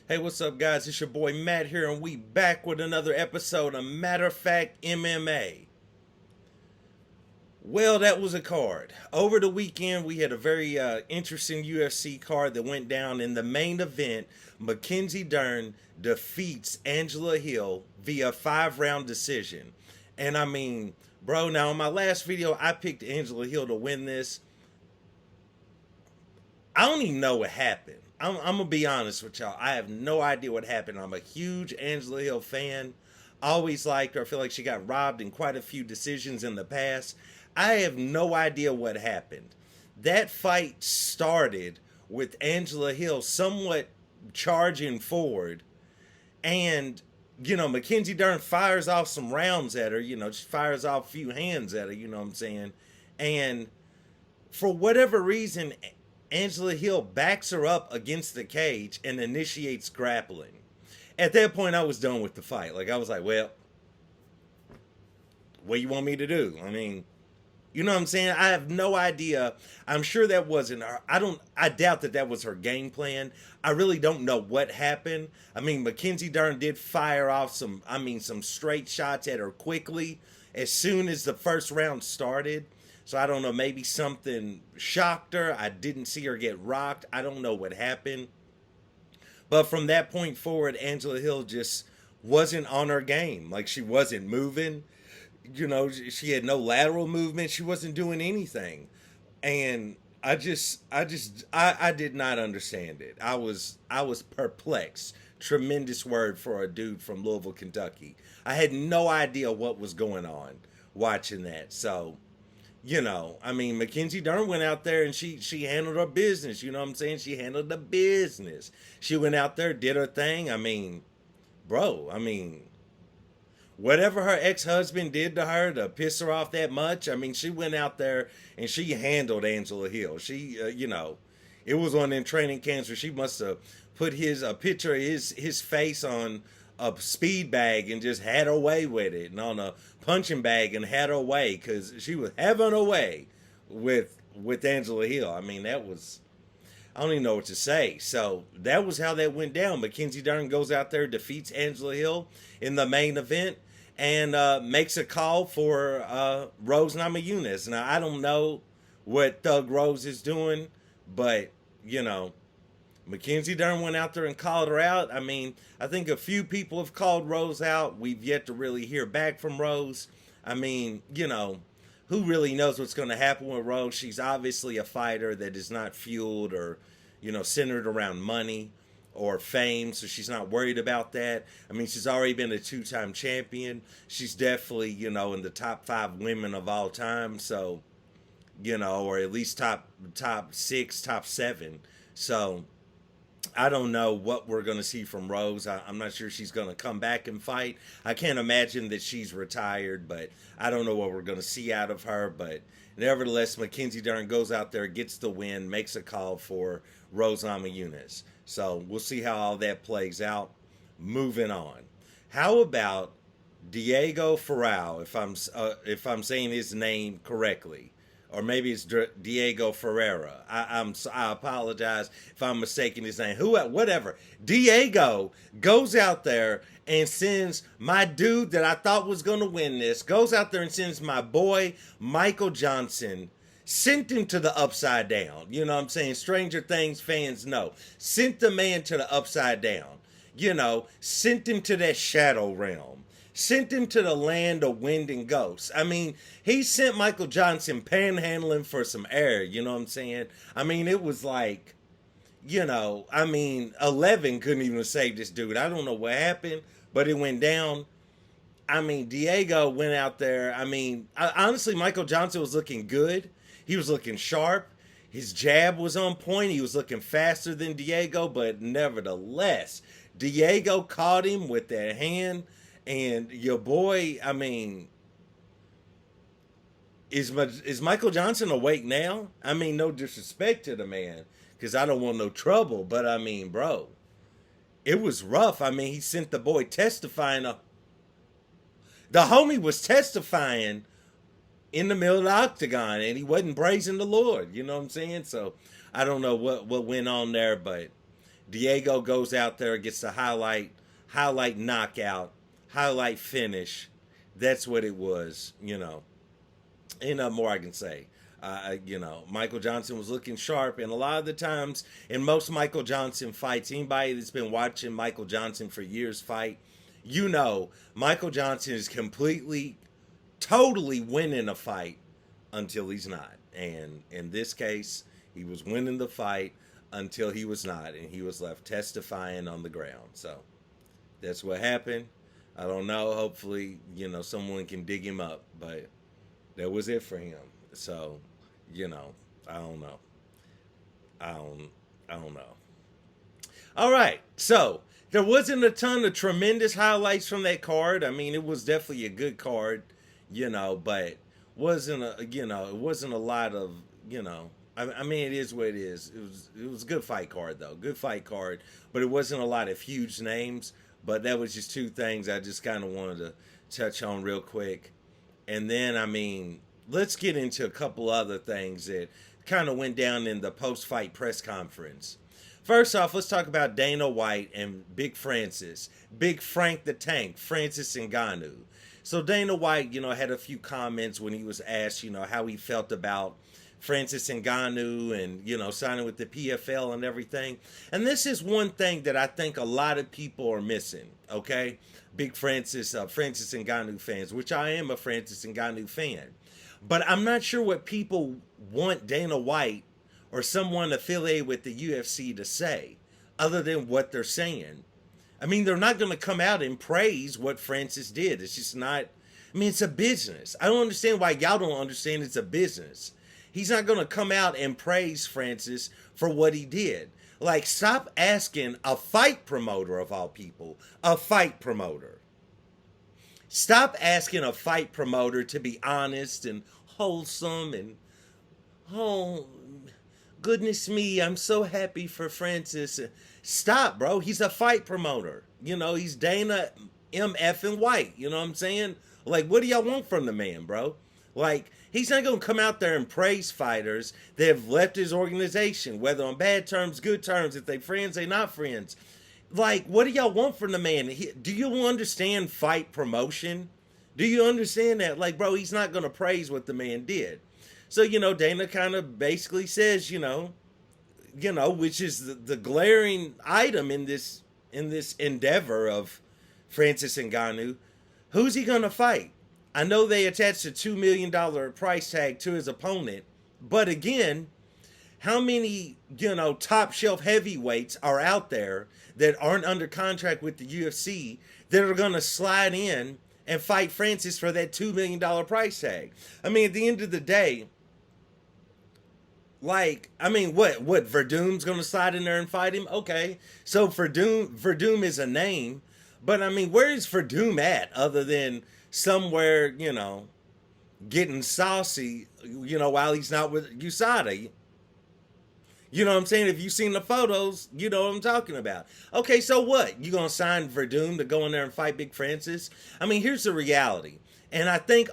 Hey, what's up, guys? It's your boy Matt here, and we back with another episode of Matter of Fact MMA. Well, that was a card. Over the weekend, we had a very interesting UFC card that went down. In the main event, Mackenzie Dern defeats Angela Hill via 5-round decision. And I mean, bro, now in my last video, I picked Angela Hill to win this. I don't even know what happened. I'm gonna be honest with y'all. I have no idea what happened. I'm a huge Angela Hill fan. Always liked her. I feel like she got robbed in quite a few decisions in the past. I have no idea what happened. That fight started with Angela Hill somewhat charging forward, and Mackenzie Dern fires off some rounds at her. She fires off a few hands at her. You know what I'm saying? And for whatever reason, Angela Hill backs her up against the cage and initiates grappling. At that point, I was done with the fight. Like, I was like, well, what do you want me to do? I mean, you know what I'm saying? I have no idea. I'm sure that wasn't her. I doubt that was her game plan. I really don't know what happened. I mean, Mackenzie Dern did fire off some straight shots at her quickly as soon as the first round started. So I don't know, maybe something shocked her. I didn't see her get rocked. I don't know what happened. But from that point forward, Angela Hill just wasn't on her game. Like, she wasn't moving. She had no lateral movement. She wasn't doing anything. And I did not understand it. I was perplexed. Tremendous word for a dude from Louisville, Kentucky. I had no idea what was going on watching that. So, Mackenzie Dern went out there and she handled her business. You know what I'm saying? She handled the business. She went out there, did her thing. Whatever her ex-husband did to her to piss her off that much, she went out there and she handled Angela Hill. She, it was on them training camps where she must have put a picture of his face on a speed bag and just had her way with it, and on a punching bag and had her way, because she was having her way with Angela Hill. I don't even know what to say. So that was how that went down. Mackenzie Dern goes out there, defeats Angela Hill in the main event, and makes a call for Rose Namajunas. Now, I don't know what Thug Rose is doing, but Mackenzie Dern went out there and called her out. I think a few people have called Rose out. We've yet to really hear back from Rose. Who really knows what's going to happen with Rose? She's obviously a fighter that is not fueled or, centered around money or fame, so she's not worried about that. She's already been a 2-time champion. She's definitely, in the top 5 women of all time, so, or at least top 6, top 7. So I don't know what we're going to see from Rose. I'm not sure she's going to come back and fight. I can't imagine that she's retired, but I don't know what we're going to see out of her. But nevertheless, Mackenzie Dern goes out there, gets the win, makes a call for Rose Namajunas. So we'll see how all that plays out. Moving on. How about Diego Ferreira, if I'm saying his name correctly? Or maybe it's Diego Ferreira. I apologize if I'm mistaking his name. Whatever. Diego goes out there and sends my dude that I thought was going to win this, goes out there and sends my boy Michael Johnson, sent him to the upside down. You know what I'm saying? Stranger Things fans know. Sent the man to the upside down. Sent him to that shadow realm. Sent him to the land of wind and ghosts. He sent Michael Johnson panhandling for some air. You know what I'm saying? It was like, 11 couldn't even save this dude. I don't know what happened, but it went down. Diego went out there. Honestly, Michael Johnson was looking good. He was looking sharp. His jab was on point. He was looking faster than Diego, but nevertheless, Diego caught him with that hand. And your boy, is Michael Johnson awake now? No disrespect to the man, because I don't want no trouble. But bro, it was rough. He sent the boy testifying. The homie was testifying in the middle of the octagon, and he wasn't praising the Lord. You know what I'm saying? So I don't know what went on there, but Diego goes out there, gets the highlight knockout, highlight finish. That's what it was, you know. Ain't nothing more I can say. Michael Johnson was looking sharp, and a lot of the times in most Michael Johnson fights, anybody that's been watching Michael Johnson for years fight, you know, Michael Johnson is completely, totally winning a fight until he's not. And in this case, he was winning the fight until he was not, and he was left testifying on the ground. So that's what happened. I don't know. Hopefully, someone can dig him up, but that was it for him. So, I don't know. I don't know. All right. So there wasn't a ton of tremendous highlights from that card. I mean, it was definitely a good card, but it wasn't a lot of, I mean, it is what it is. It was a good fight card though. Good fight card, but it wasn't a lot of huge names. But that was just two things I just kind of wanted to touch on real quick. And then, I mean, let's get into a couple other things that kind of went down in the post-fight press conference. First off, let's talk about Dana White and Big Francis. Big Frank the Tank, Francis Ngannou. So Dana White, had a few comments when he was asked, how he felt about Francis Ngannou and, signing with the PFL and everything. And this is one thing that I think a lot of people are missing, okay? Big Francis Ngannou fans, which I am a Francis Ngannou fan. But I'm not sure what people want Dana White or someone affiliated with the UFC to say, other than what they're saying. I mean, they're not going to come out and praise what Francis did. It's just not, I mean, it's a business. I don't understand why y'all don't understand it's a business. He's not going to come out and praise Francis for what he did. Like, stop asking a fight promoter, of all people, a fight promoter. Stop asking a fight promoter to be honest and wholesome and, oh, goodness me, I'm so happy for Francis. Stop, bro. He's a fight promoter. He's Dana M.F. White. You know what I'm saying? Like, what do y'all want from the man, bro? Like, he's not going to come out there and praise fighters that have left his organization, whether on bad terms, good terms, if they friends, they not friends. Like, what do y'all want from the man? Do you understand fight promotion? Do you understand that? Like, bro, he's not going to praise what the man did. So, Dana kind of basically says, which is the glaring item in this endeavor of Francis Ngannou, who's he going to fight? I know they attached a $2 million price tag to his opponent, but again, how many, top shelf heavyweights are out there that aren't under contract with the UFC that are going to slide in and fight Francis for that $2 million price tag? I mean, at the end of the day, like, I mean, what Verdum's going to slide in there and fight him? Okay, so Verdum is a name, but I mean, where is Verdum at other than somewhere, getting saucy, while he's not with USADA? You know what I'm saying? If you've seen the photos, you know what I'm talking about. Okay, so what? You gonna sign Verdum to go in there and fight Big Francis? I mean, here's the reality. And I think,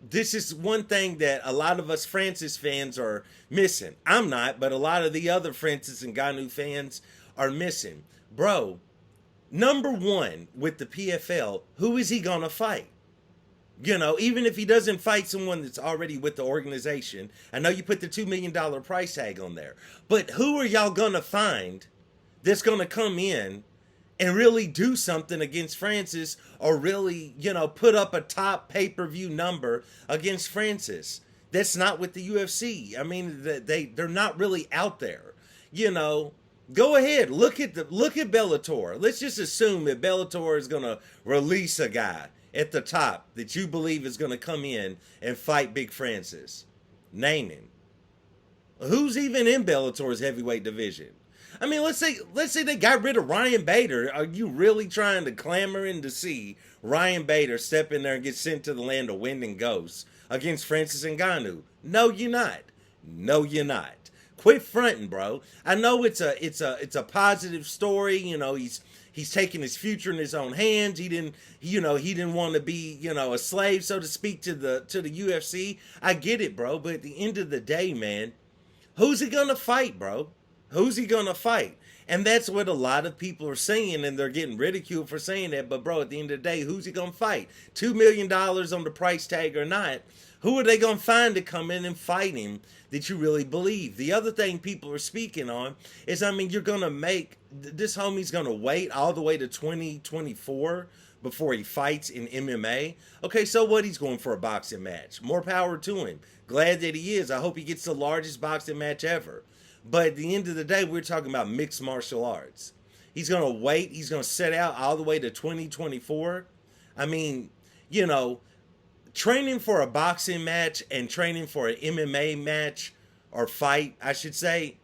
this is one thing that a lot of us Francis fans are missing. I'm not, but a lot of the other Francis and Ngannou fans are missing. Bro, number one with the PFL, who is he gonna fight? Even if he doesn't fight someone that's already with the organization, I know you put the $2 million price tag on there, but who are y'all gonna find that's gonna come in and really do something against Francis, or really, put up a top pay-per-view number against Francis? That's not with the UFC. I mean, they're not really out there. Go ahead, look at Bellator. Let's just assume that Bellator is gonna release a guy at the top that you believe is gonna come in and fight Big Francis. Name him. Who's even in Bellator's heavyweight division? I mean, let's say they got rid of Ryan Bader. Are you really trying to clamor in to see Ryan Bader step in there and get sent to the land of wind and ghosts against Francis Ngannou? No, you're not. No, you're not. Quit fronting, bro. I know it's a positive story. He's taking his future in his own hands. He didn't want to be, a slave, so to speak, to the UFC. I get it, bro. But at the end of the day, man, who's he gonna fight, bro? Who's he gonna fight? And that's what a lot of people are saying, and they're getting ridiculed for saying that. But bro, at the end of the day, who's he gonna fight? $2 million on the price tag or not? Who are they gonna find to come in and fight him that you really believe? The other thing people are speaking on is, I mean, you're gonna make this homie's gonna wait all the way to 2024 before he fights in MMA. Okay, so what? He's going for a boxing match. More power to him. Glad that he is. I hope he gets the largest boxing match ever. But at the end of the day, we're talking about mixed martial arts. He's going to wait. He's going to set out all the way to 2024. I mean, you know, training for a boxing match and training for an MMA match or fight, I should say.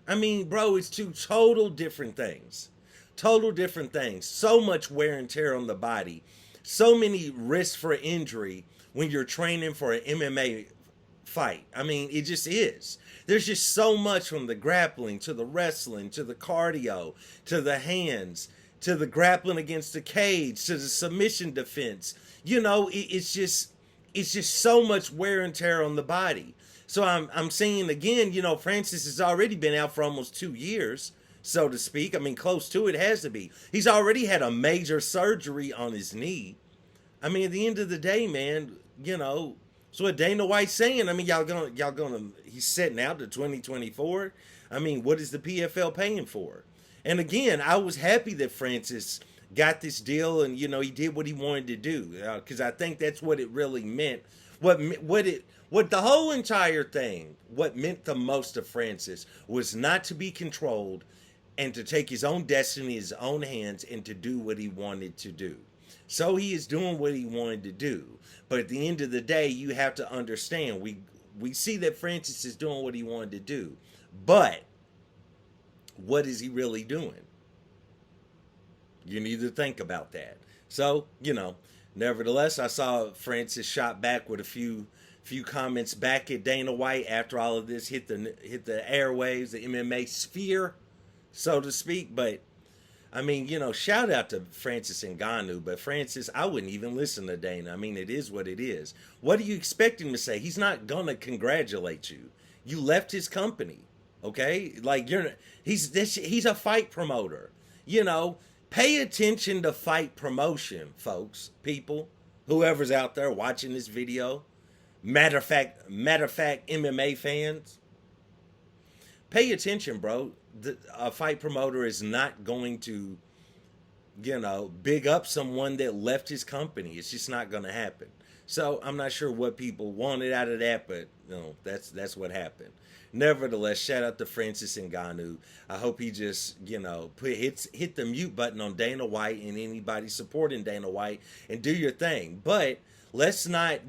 I mean, bro, it's two total different things. Total different things. So much wear and tear on the body. So many risks for injury when you're training for an MMA fight. I mean, it just is. There's just so much, from the grappling to the wrestling to the cardio to the hands to the grappling against the cage to the submission defense. You know, it's just so much wear and tear on the body. So I'm saying again, you know, Francis has already been out for almost 2 years, so to speak. I mean, close to it has to be. He's already had a major surgery on his knee. I mean, at the end of the day, man, you know, so what Dana White's saying, I mean, y'all gonna, he's setting out to 2024. I mean, what is the PFL paying for? And again, I was happy that Francis got this deal, and, you know, he did what he wanted to do, because I think that's what it really meant. What the whole entire thing, what meant the most to Francis was not to be controlled and to take his own destiny in his own hands and to do what he wanted to do. So he is doing what he wanted to do. But at the end of the day, you have to understand, we see that Francis is doing what he wanted to do. But what is he really doing? You need to think about that. So, you know, nevertheless, I saw Francis shot back with a few comments back at Dana White after all of this hit the airwaves, the MMA sphere, so to speak. But I mean, you know, shout out to Francis Ngannou, but Francis, I wouldn't even listen to Dana. I mean, it is what it is. What do you expect him to say? He's not gonna congratulate you. You left his company, okay? Like, he's a fight promoter. You know, pay attention to fight promotion, folks, people, whoever's out there watching this video. Matter of fact, MMA fans, pay attention, bro. A fight promoter is not going to, you know, big up someone that left his company. It's just not going to happen. So I'm not sure what people wanted out of that, but you know, that's what happened. Nevertheless, shout out to Francis Ngannou. I hope he just, you know, hit the mute button on Dana White and anybody supporting Dana White and do your thing. But let's not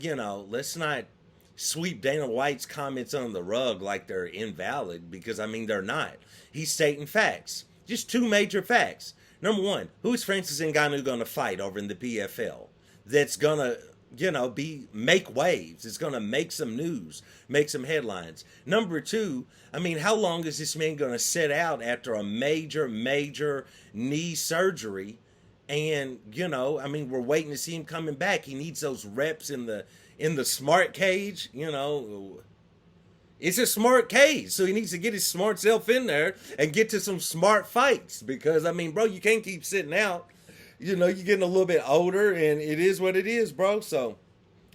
sweep Dana White's comments under the rug like they're invalid, because, I mean, they're not. He's stating facts. Just two major facts. Number one, who is Francis Ngannou going to fight over in the PFL that's going to, you know, make waves? It's going to make some news, make some headlines. Number two, I mean, how long is this man going to sit out after a major knee surgery? And, you know, I mean, we're waiting to see him coming back. He needs those reps in the smart cage, you know. It's a smart cage, so he needs to get his smart self in there and get to some smart fights, because, I mean, bro, you can't keep sitting out. You know, you're getting a little bit older, and it is what it is, bro. So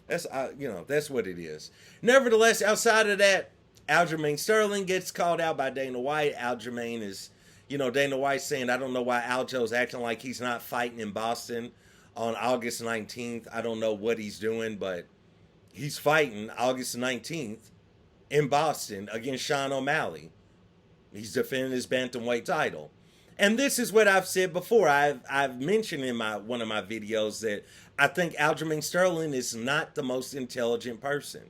that's, you know, that's what it is. Nevertheless, outside of that, Aljamain Sterling gets called out by Dana White. Aljamain is, you know, Dana White saying, I don't know why Aljo's acting like he's not fighting in Boston on August 19th. I don't know what he's doing, but he's fighting August 19th in Boston against Sean O'Malley. He's defending his bantamweight title. And this is what I've said before. I've mentioned in one of my videos that I think Aljamain Sterling is not the most intelligent person.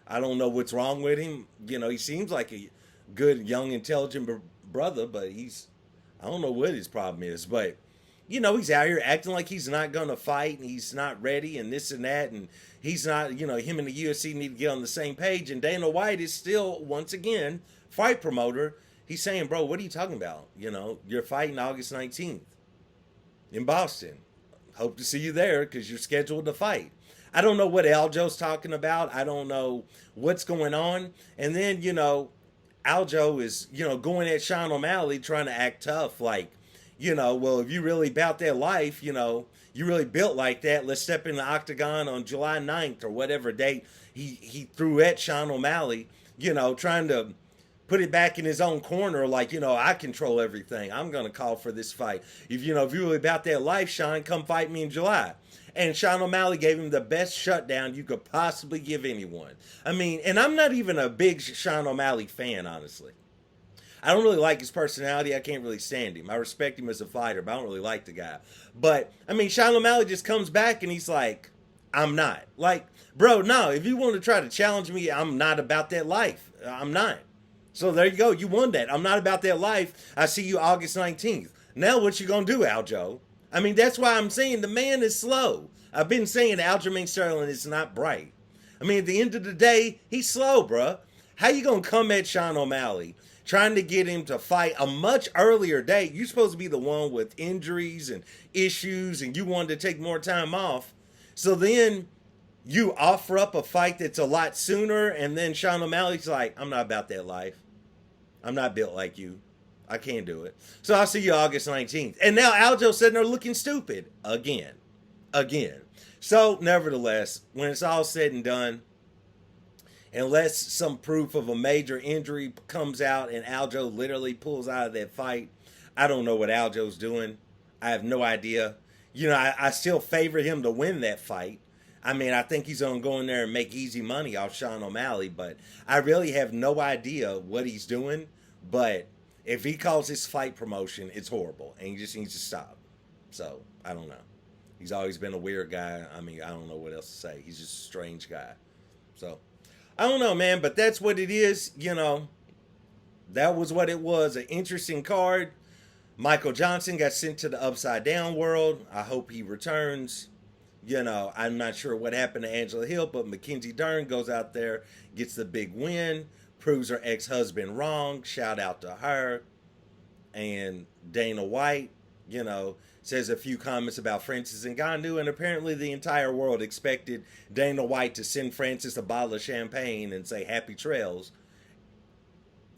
I don't know what's wrong with him. You know, he seems like a good, young, intelligent brother, but I don't know what his problem is. But, you know, he's out here acting like he's not going to fight, and he's not ready, and this and that, and he's not, you know, him and the UFC need to get on the same page. And Dana White is still, once again, fight promoter. He's saying, bro, what are you talking about? You know, you're fighting August 19th in Boston. Hope to see you there, because you're scheduled to fight. I don't know what Aljo's talking about. I don't know what's going on. And then, you know, Aljo is, going at Sean O'Malley trying to act tough. Like, well, if you really about that life, you really built like that, let's step in the octagon on July 9th or whatever date he threw at Sean O'Malley, trying to put it back in his own corner. Like, I control everything. I'm going to call for this fight. If you're really about that life, Sean, come fight me in July. And Sean O'Malley gave him the best shutdown you could possibly give anyone. I mean, and I'm not even a big Sean O'Malley fan, honestly. I don't really like his personality. I can't really stand him. I respect him as a fighter, but I don't really like the guy. But, I mean, Sean O'Malley just comes back and he's like, I'm not. Like, bro, no, if you want to try to challenge me, I'm not about that life. I'm not. So there you go. You won that. I'm not about that life. I see you August 19th. Now what you going to do, Aljo? I mean, that's why I'm saying the man is slow. I've been saying Aljamain Sterling is not bright. I mean, at the end of the day, he's slow, bruh. How you going to come at Sean O'Malley trying to get him to fight a much earlier date? You're supposed to be the one with injuries and issues, and you wanted to take more time off. So then you offer up a fight that's a lot sooner, and then Sean O'Malley's like, I'm not about that life. I'm not built like you. I can't do it. So I'll see you August 19th. And now Aljo's sitting there looking stupid again. So nevertheless, when it's all said and done, unless some proof of a major injury comes out and Aljo literally pulls out of that fight, I don't know what Aljo's doing. I have no idea. I still favor him to win that fight. I mean, I think he's going to go in there and make easy money off Sean O'Malley, but I really have no idea what he's doing. But if he calls this fight promotion, it's horrible, and he just needs to stop. So, I don't know. He's always been a weird guy. I mean, I don't know what else to say. He's just a strange guy. So, I don't know, man, but that's what it is. That was what it was. An interesting card. Michael Johnson got sent to the upside down world. I hope he returns. I'm not sure what happened to Angela Hill, but Mackenzie Dern goes out there, gets the big win, proves her ex-husband wrong. Shout out to her. And Dana White, says a few comments about Francis Ngannou, and apparently the entire world expected Dana White to send Francis a bottle of champagne and say happy trails.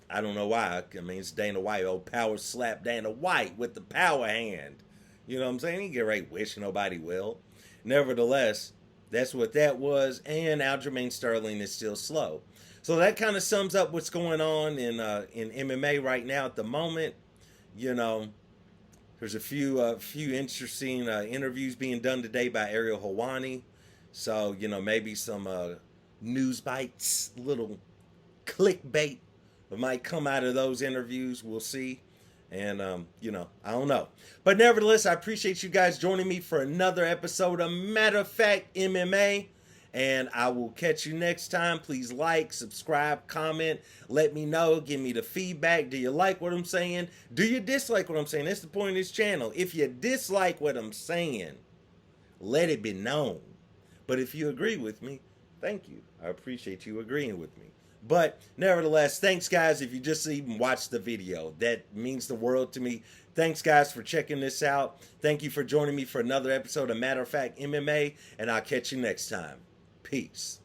I don't know why. I mean, it's Dana White. Old power slap Dana White with the power hand. You know what I'm saying? He get right wish nobody will. Nevertheless, that's what that was, and Aljamain Sterling is still slow. So that kind of sums up what's going on in MMA right now at the moment. There's a few interesting interviews being done today by Ariel Helwani. So, maybe some news bites, little clickbait might come out of those interviews. We'll see. And, I don't know. But nevertheless, I appreciate you guys joining me for another episode of Matter of Fact MMA. And I will catch you next time. Please like, subscribe, comment. Let me know. Give me the feedback. Do you like what I'm saying? Do you dislike what I'm saying? That's the point of this channel. If you dislike what I'm saying, let it be known. But if you agree with me, thank you. I appreciate you agreeing with me. But nevertheless, thanks, guys. If you just even watched the video, that means the world to me. Thanks, guys, for checking this out. Thank you for joining me for another episode of Matter of Fact MMA, and I'll catch you next time. Peace.